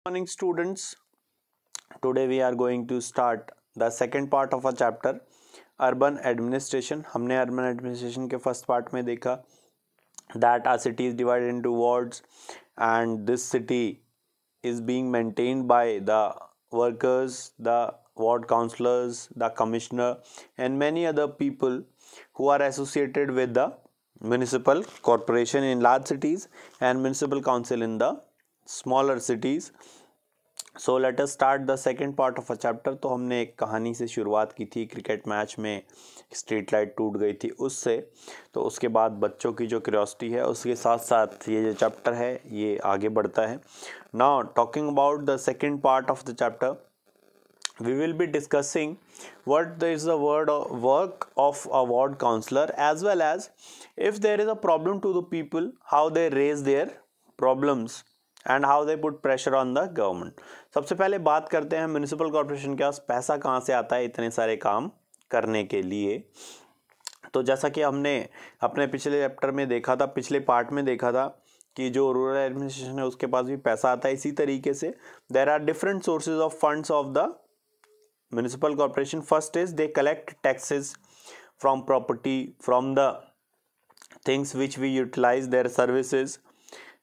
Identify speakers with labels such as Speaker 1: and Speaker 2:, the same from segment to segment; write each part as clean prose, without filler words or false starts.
Speaker 1: Morning students, today we are going to start the second part of a chapter urban administration. हमने urban administration के first part में देखा that a city is divided into wards and this city is being maintained by the workers, the ward councillors, the commissioner and many other people who are associated with the municipal corporation in large cities and municipal council in the smaller cities. So let us start the second part of a chapter. तो हमने एक कहानी से शुरुआत की थी, cricket match में street light टूट गई थी उससे। तो उसके बाद बच्चों की जो क्यूरियोसिटी है उसके साथ साथ ये जो चैप्टर है ये आगे बढ़ता है। Now talking about the second part of the chapter, we will be discussing what is the work of a ward counselor as well as if there is a problem to the people, how they raise their problems and how they put pressure on the government. सबसे पहले बात करते हैं municipal corporation के पास पैसा कहाँ से आता है इतने सारे काम करने के लिए। तो जैसा कि हमने अपने पिछले चैप्टर में देखा था, पिछले पार्ट में देखा था कि जो रूरल एडमिनिस्ट्रेशन है उसके पास भी पैसा आता है। इसी तरीके से there are different sources of funds of the municipal corporation. First is they collect taxes from property, from the things which we utilize their services.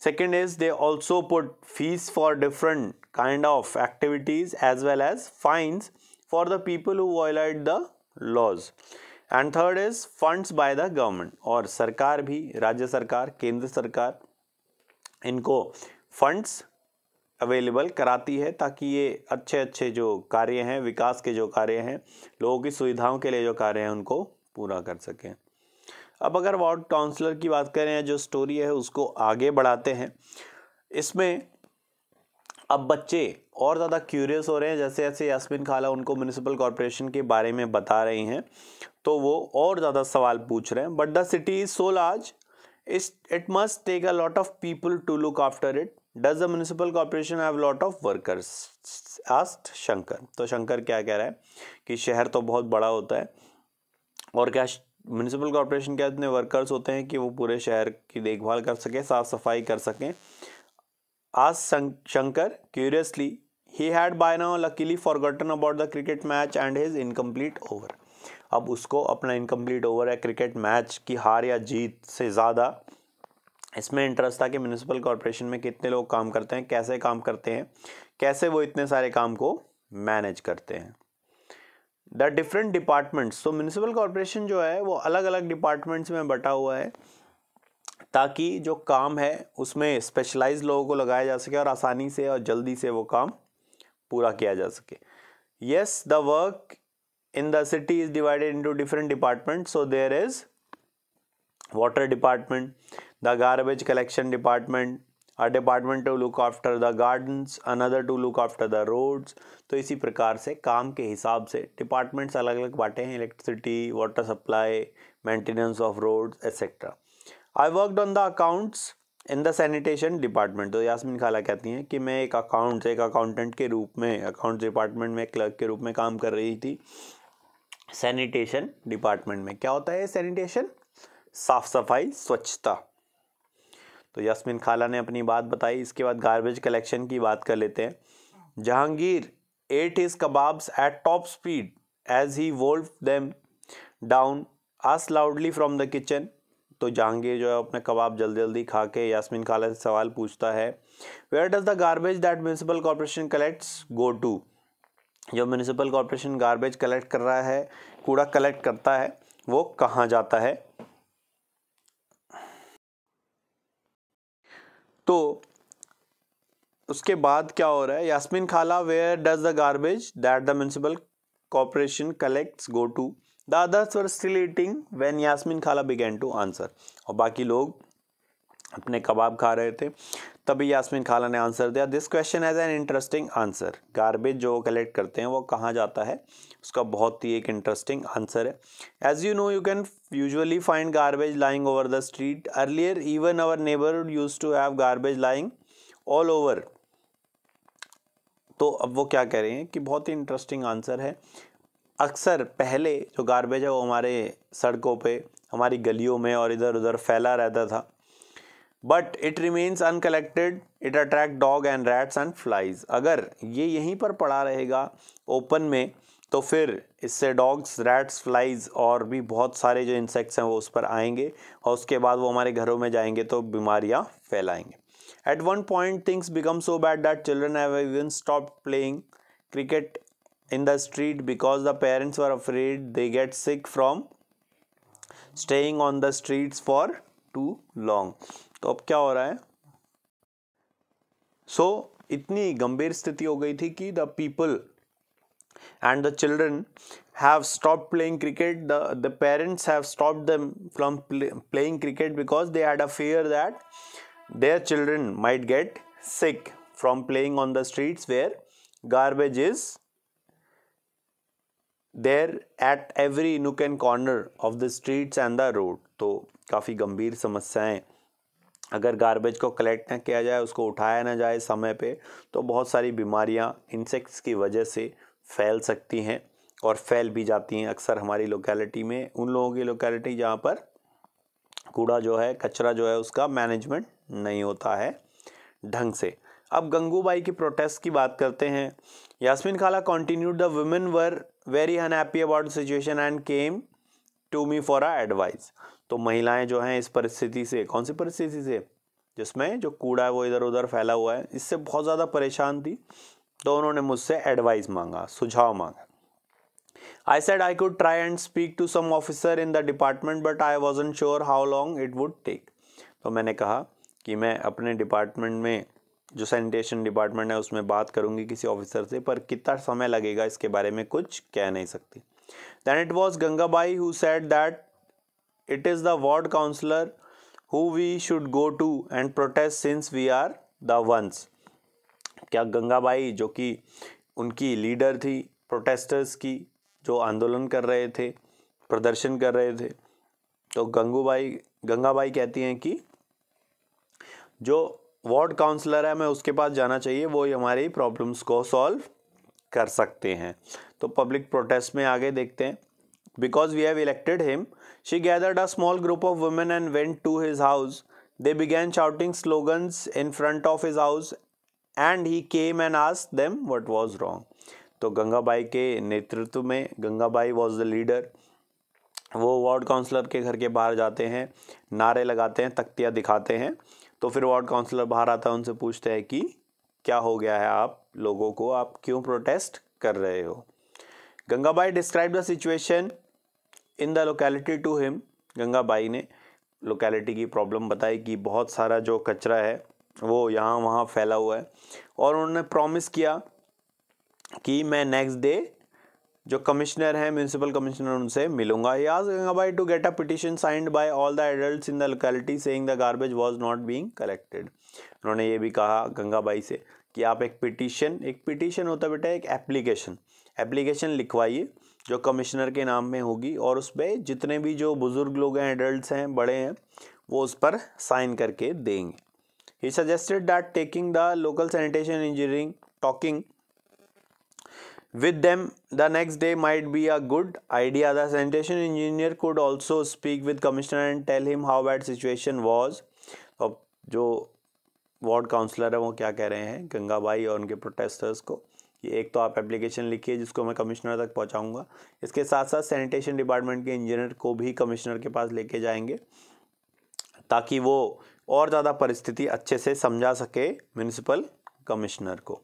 Speaker 1: Second is they also put fees for different kind of activities as well as fines for the people who violate the laws. And third is funds by the government. और सरकार भी, राज्य सरकार, केंद्र सरकार इनको funds available कराती है ताकि ये अच्छे अच्छे जो कार्य हैं, विकास के जो कार्य हैं, लोगों की सुविधाओं के लिए जो कार्य हैं उनको पूरा कर सकें। अब अगर वार्ड काउंसलर की बात करें, जो स्टोरी है उसको आगे बढ़ाते हैं। इसमें अब बच्चे और ज़्यादा क्यूरियस हो रहे हैं, जैसे जैसे यास्मीन खाला उनको म्यूनिसिपल कॉर्पोरेशन के बारे में बता रही हैं तो वो और ज़्यादा सवाल पूछ रहे हैं। But the city is so large, it must take a lot of people to look after it. Does the municipal corporation have lot of workers? asked Shankar. तो शंकर क्या कह रहा है कि शहर तो बहुत बड़ा होता है और क्या म्यूनिसिपल कॉर्पोरेशन के इतने वर्कर्स होते हैं कि वो पूरे शहर की देखभाल कर सके, साफ सफाई कर सकें। asked Shankar curiously. He had by now luckily forgotten about the cricket match and his incomplete over. अब उसको अपना इनकम्प्लीट ओवर है, क्रिकेट मैच की हार या जीत से ज़्यादा इसमें इंटरेस्ट था कि म्यूनिसिपल कॉर्पोरेशन में कितने लोग काम करते हैं, कैसे काम करते हैं, कैसे वो इतने सारे काम को मैनेज करते हैं। द डिफरेंट डिपार्टमेंट्स, तो म्यूनिसिपल कॉर्पोरेशन जो है वो अलग अलग डिपार्टमेंट्स में बटा हुआ है ताकि जो काम है उसमें स्पेशलाइज लोगों को लगाया जा सके और आसानी से और जल्दी से वो काम पूरा किया जा सके। Yes, the work in the city is divided into different departments. So there is water department, the garbage collection department, a department to look after the gardens, another to look after the roads. तो इसी प्रकार से काम के हिसाब से departments अलग अलग बांटे हैं, electricity, water supply, maintenance of roads etcetera. I worked on the accounts in the sanitation department. तो यास्मीन खाला कहती हैं कि मैं एक अकाउंटेंट के रूप में, अकाउंट्स डिपार्टमेंट में क्लर्क के रूप में काम कर रही थी सैनिटेशन डिपार्टमेंट में। क्या होता है सैनिटेशन? साफ सफाई, स्वच्छता। तो यास्मीन खाला ने अपनी बात बताई। इसके बाद गार्बेज कलेक्शन की बात कर लेते हैं। Jahangir ate his kebabs at top speed as he वोल्व them down, asked loudly from the kitchen. तो जहांगीर जो है अपने कबाब जल्दी जल्दी खा के यास्मीन खाला से सवाल पूछता है, where does the garbage that municipal corporation collects go to? जो म्यूनिसिपल कॉर्पोरेशन गार्बेज कलेक्ट कर रहा है, कूड़ा कलेक्ट करता है, वो कहाँ जाता है? तो उसके बाद क्या हो रहा है? यास्मीन खाला, where does the garbage that the municipal corporation collects go to? The others were still eating when Yasmin खाला बिगेन टू आंसर। और बाकी लोग अपने कबाब खा रहे थे, तभी यास्मीन खाला ने आंसर दिया, this question has an interesting answer. Garbage जो कलेक्ट करते हैं वो कहाँ जाता है, उसका बहुत ही एक इंटरेस्टिंग आंसर है। As you know, you can usually find garbage lying over the street. Earlier even our neighbourhood used to have garbage lying all over. तो अब वो क्या कह रहे हैं कि बहुत ही इंटरेस्टिंग आंसर है। अक्सर पहले जो गार्बेज है वो हमारे सड़कों पे, हमारी गलियों में और इधर उधर फैला रहता था, but it remains uncollected, it attract dog and rats and flies. अगर ये यहीं पर पड़ा रहेगा ओपन में तो फिर इससे डॉग्स, रैट्स, फ्लाइज और भी बहुत सारे जो इंसेक्ट्स हैं वो उस पर आएंगे और उसके बाद वो हमारे घरों में जाएंगे तो बीमारियां फैलाएंगे। At one point things become so bad that children have even stopped playing cricket in the street because the parents were afraid they get sick from staying on the streets for too long। तो अब क्या हो रहा है? इतनी गंभीर स्थिति हो गई थी कि the people and the children have stopped playing cricket. The parents have stopped them from playing cricket because they had a fear that their children might get sick from playing on the streets where garbage is there at every nook and corner of the streets and the road। तो काफ़ी गंभीर समस्याएं, अगर garbage को collect ना किया जाए, उसको उठाया ना जाए समय पे, तो बहुत सारी बीमारियां इंसेक्ट्स की वजह से फैल सकती हैं और फैल भी जाती हैं अक्सर हमारी लोकेलिटी में, उन लोगों की लोकेलिटी जहाँ पर कूड़ा जो है, कचरा जो है, उसका मैनेजमेंट नहीं होता है ढंग से। अब गंगूबाई की प्रोटेस्ट की बात करते हैं। यास्मीन खाला continued, the women were very unhappy about the situation and came to me for a advice. तो महिलाएं जो हैं इस परिस्थिति से, कौन सी परिस्थिति से, जिसमें जो कूड़ा है वो इधर उधर फैला हुआ है, इससे बहुत ज़्यादा परेशान थी, तो उन्होंने मुझसे एडवाइस मांगा, सुझाव मांगा। I said I could try and speak to some officer in the department but I wasn't sure how long it would take। तो मैंने कहा कि मैं अपने डिपार्टमेंट में, जो सैनिटेशन डिपार्टमेंट है, उसमें बात करूंगी किसी ऑफिसर से, पर कितना समय लगेगा इसके बारे में कुछ कह नहीं सकती। Then it was Gangabai who said that it is the ward councillor who we should go to and protest since we are the ones। क्या गंगाबाई, जो कि उनकी लीडर थी प्रोटेस्टर्स की, जो आंदोलन कर रहे थे, प्रदर्शन कर रहे थे, तो गंगाबाई कहती हैं कि जो वार्ड काउंसलर है हमें उसके पास जाना चाहिए, वो ही हमारी प्रॉब्लम्स को सॉल्व कर सकते हैं। तो पब्लिक प्रोटेस्ट में आगे देखते हैं। Because we have elected him, she gathered a small group of women and went to his house. They began shouting slogans in front of his house and he came and asked them what was wrong. तो गंगाबाई के नेतृत्व में, Gangabai was the leader, वो ward councillor के घर के बाहर जाते हैं, नारे लगाते हैं, तख्तियाँ दिखाते हैं। तो फिर वार्ड काउंसलर बाहर आता है, उनसे पूछते हैं कि क्या हो गया है आप लोगों को, आप क्यों प्रोटेस्ट कर रहे हो। Gangabai describe the situation in the locality to him. Gangabai ने लोकेलिटी की प्रॉब्लम बताई कि बहुत सारा जो कचरा है वो यहाँ वहाँ फैला हुआ है, और उन्होंने प्रॉमिस किया कि मैं नेक्स्ट डे जो कमिश्नर हैं, म्यूनसिपल कमिश्नर, उनसे मिलूंगा। He asked Gangabai to get a petition signed by all the adults in the locality saying the garbage was not being collected। उन्होंने ये भी कहा गंगाबाई से कि आप एक पिटीशन होता है बेटा, एक एप्लीकेशन लिखवाइए जो कमिश्नर के नाम में होगी, और उस पर जितने भी जो बुजुर्ग लोग हैं, एडल्ट्स हैं, बड़े हैं, वो उस पर साइन करके देंगे। He suggested that taking the local sanitation engineering, talking with them the next day might be a good idea। The sanitation engineer could also speak with commissioner and tell him how bad situation was। अब जो ward councillor है वो क्या कह रहे हैं गंगाबाई और उनके प्रोटेस्टर्स को कि एक तो आप एप्लीकेशन लिखिए जिसको मैं कमिश्नर तक पहुंचाऊंगा, इसके साथ साथ सैनिटेशन डिपार्टमेंट के इंजीनियर को भी कमिश्नर के पास लेके जाएंगे ताकि वो और ज़्यादा परिस्थिति अच्छे से समझा सके म्यूनिसिपल कमिश्नर को।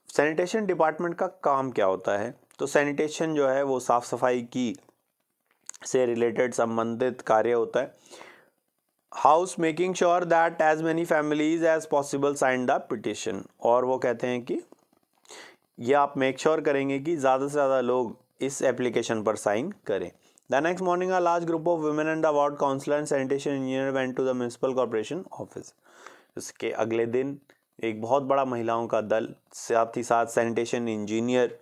Speaker 1: सैनिटेशन डिपार्टमेंट का काम क्या होता है? तो सैनिटेशन जो है वो साफ़ सफाई की से रिलेटेड संबंधित कार्य होता है। House making sure that as many families as possible sign the petition. और वो कहते हैं कि ये आप मेक श्योर करेंगे कि ज़्यादा से ज़्यादा लोग इस एप्लीकेशन पर साइन करें। The next morning a large group of women and the ward councillor and sanitation engineer went to the municipal corporation office. इसके अगले दिन एक बहुत बड़ा महिलाओं का दल, साथ ही साथ सैनिटेशन इंजीनियर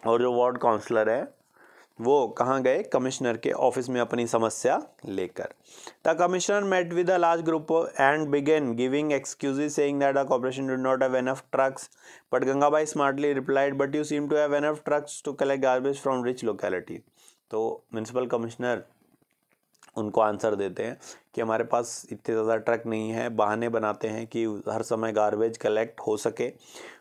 Speaker 1: और जो वार्ड काउंसलर है वो कहाँ गए? कमिश्नर के ऑफिस में अपनी समस्या लेकर। The commissioner met with a large group and began giving excuses saying that the corporation did not have enough trucks, but Gangabai smartly replied but you seem to have enough trucks to collect garbage from rich locality. तो municipal commissioner उनको answer देते हैं कि हमारे पास इतने ज़्यादा truck नहीं है, बहाने बनाते हैं कि हर समय गार्बेज कलेक्ट हो सके।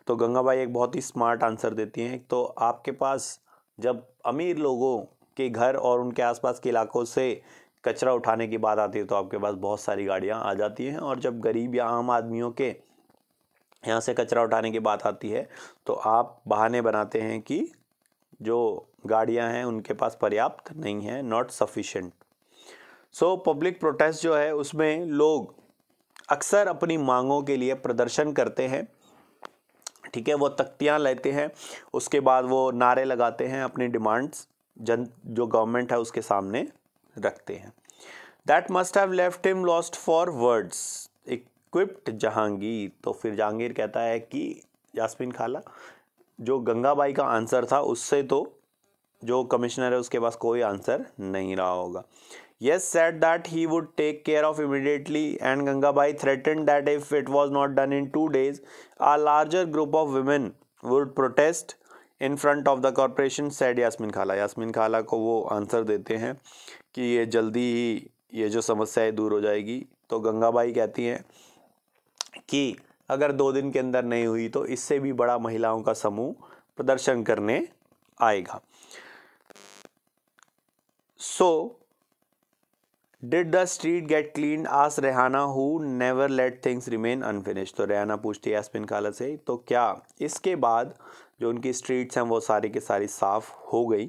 Speaker 1: तो गंगाबाई एक बहुत ही स्मार्ट आंसर देती हैं। तो आपके पास जब अमीर लोगों के घर और उनके आसपास के इलाकों से कचरा उठाने की बात आती है तो आपके पास बहुत सारी गाड़ियां आ जाती हैं, और जब गरीब या आम आदमियों के यहाँ से कचरा उठाने की बात आती है तो आप बहाने बनाते हैं कि जो गाड़ियां हैं उनके पास पर्याप्त नहीं है, not sufficient. So public protest जो है उसमें लोग अक्सर अपनी मांगों के लिए प्रदर्शन करते हैं, ठीक है। वो तख्तियां लेते हैं, उसके बाद वो नारे लगाते हैं, अपनी डिमांड्स जो गवर्नमेंट है उसके सामने रखते हैं। That must have left him lost for words equipped Jahangir. तो फिर जहांगीर कहता है कि यास्मीन खाला, जो गंगाबाई का आंसर था उससे तो जो कमिश्नर है उसके पास कोई आंसर नहीं रहा होगा। Yes said that he would take care of immediately, and Gangabai threatened that if it was not done in 2 days, a larger group of women would protest in front of the corporation, said Yasmin खाला। यास्मीन खाला को वो answer देते हैं कि ये जल्दी ही ये जो समस्या है दूर हो जाएगी। तो गंगाबाई कहती हैं कि अगर 2 दिन के अंदर नहीं हुई तो इससे भी बड़ा महिलाओं का समूह प्रदर्शन करने आएगा। So Did the street get cleaned? asked Rehana who never let things remain unfinished। तो रेहाना पूछती है यास्मीन खाला से, तो क्या इसके बाद जो उनकी स्ट्रीट्स हैं वो सारी की सारी साफ हो गई,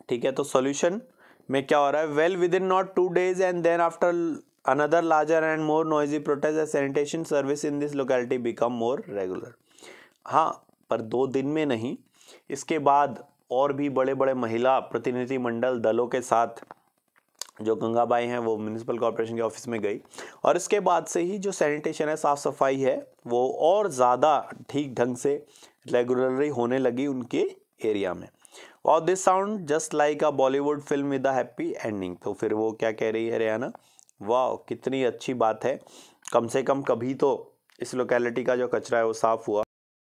Speaker 1: ठीक है। तो सॉल्यूशन में क्या हो रहा है, well within not 2 days and then after another larger and more noisy protest the sanitation service in this locality become more regular. हाँ, पर 2 दिन में नहीं, इसके बाद और भी बड़े बड़े महिला प्रतिनिधिमंडल दलों के साथ जो गंगाबाई हैं वो म्यूनिसिपल कॉर्पोरेशन के ऑफिस में गई, और इसके बाद से ही जो सैनिटेशन है, साफ़ सफाई है, वो और ज़्यादा ठीक ढंग से रेगुलरली होने लगी उनके एरिया में। और this sound just like a Bollywood film with a happy ending. तो फिर वो क्या कह रही है रेहाना, वाह कितनी अच्छी बात है, कम से कम कभी तो इस लोकेलिटी का जो कचरा है वो साफ़ हुआ।